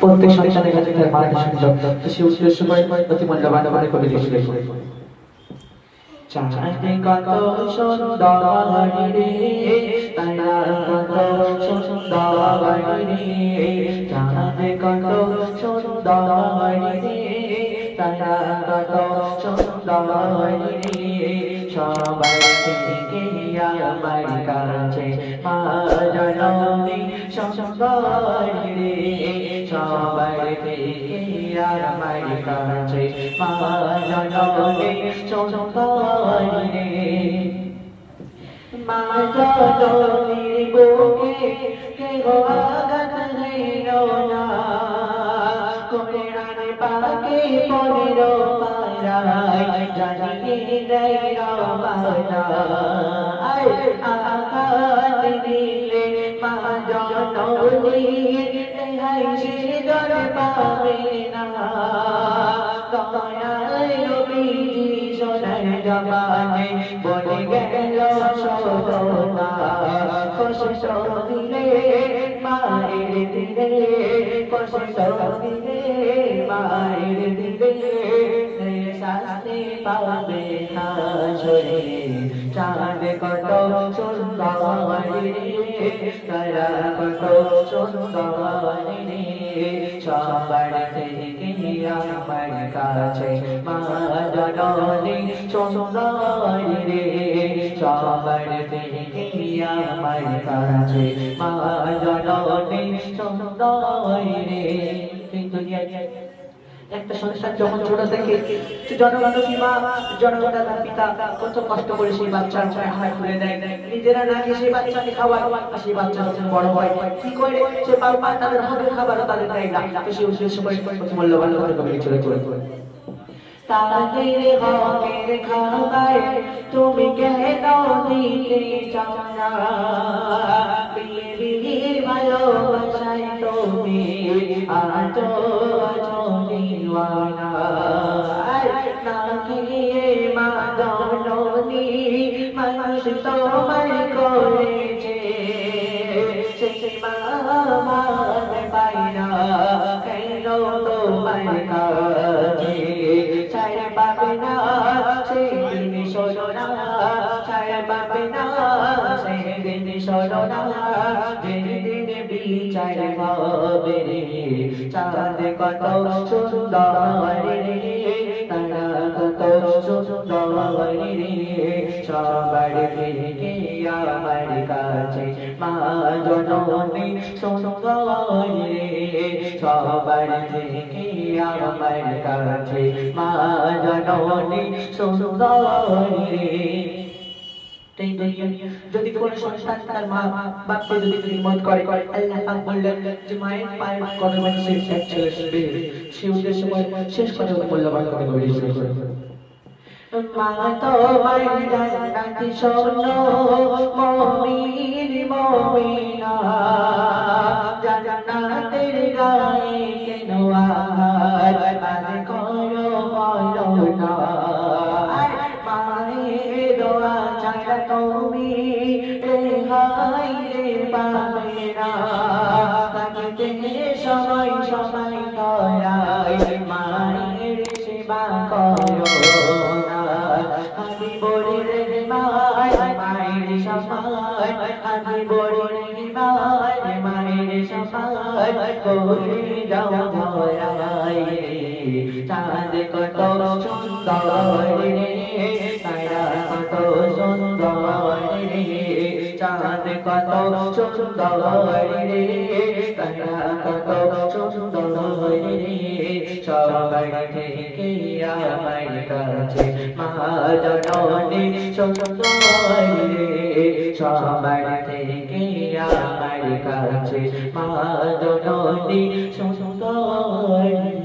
প্রত্যেক সন্তানের কাছে তার মায়ের সুন্দর সে উদ্দেশ্য করে অতি মূল্যবান করে কবি লিখলেন চাঁদে কত সুন্দর রে তারা কত সুন্দর রে চাঁদে কত সুন্দর রে তারা কত সুন্দর রে সবাই থেকে আমার কাছে মা জননী সুন্দর রে সবাই থেকে আমার কাছে মা জননী সুন্দর রে মা জননীর বুকে কেহ আঘাত দিল না কোরআন পাকে পড়িল পারায় জানিয়ে দেয় রবানা আঘাত দিলে মা জননীর রেহাই সে দর পাবে না দয়াল নবীজি সোনার জবানে বলে গেল সদনা কষ্ট দিলে মায়ের দিলে কষ্ট দিলে মায়ের দিলে শাস্তি পাবে হাসরে চাঁদ কত সুন্দর রে তারা কত সুন্দর রে সবার থেকে আমার কাছে মা জননী সুন্দর রে সবার থেকে আমার কাছে মা জননী সুন্দর রে একটা সংসার যখন ছোট থেকে জনগণী মা জনগণের পিতা কত কষ্ট করে সেই বাচ্চার হাত খুলে দেয় নিজেরা না খেয়ে সেই বাচ্চাকে খাওয়ায় সেই বাচ্চা যখন বড় হয় কি করে সে বাবা তাদের হাতের খাবার তাদের দেয় না তো সেই উদ্দেশ্য করে মূল্যবান করে কবি চলে চলে তাদের হকের খাবার তুমি কেন দিতে চাও না পীর ভালোবাসায় তুমি আজো আজো দিওয়ানা না খেয়ে মা জননী মানুষ তোমার করেছে সেই মা পাই না কেন তোমার কাছে ছায়া পাবে না সেদিন শোনা ছায়া পাবে না সেদিন শোনা যেদিন বিচার হবে রে চাঁদ কত সুন্দর রে তারা কত সুন্দর রে সবার থেকে আমার কাছে মা জননী সুন্দর রে সবার থেকে আমার কাছে মা জননী সুন্দর রে যদি কোন সন্তান তার মা বাপকে যদি খিদমত করে আল্লাহ পাক বললেন যে মায়ের পায়ের কদমে সে চলে আসবে সেই উদ্দেশ্য করে শেষ কথা মূল্যবান করে বলি মা তোমার জান্নাতি শোনো মুমিন মুমিনা জান্নাতের গায়ে কেন আহার মানে করো বলো না মায়ের দোয়া ছাড়া তুমি রেহাই রে পাবে না থাকতে সময় সময় করাই মায়ের সেবা করো আমি বলি রে মায়ের সমায় আমি বলি রে মায়ের সমায় করে যাও ধরাই চাঁদ কত সুন্দর রে তারা কত সুন্দর রে চাঁদ কত সুন্দর রে তারা কত সুন্দর রে সবার থেকে আমার কাছে মা জননী সুন্দর রে সবার থেকে আমার কাছে মা জননী সুন্দর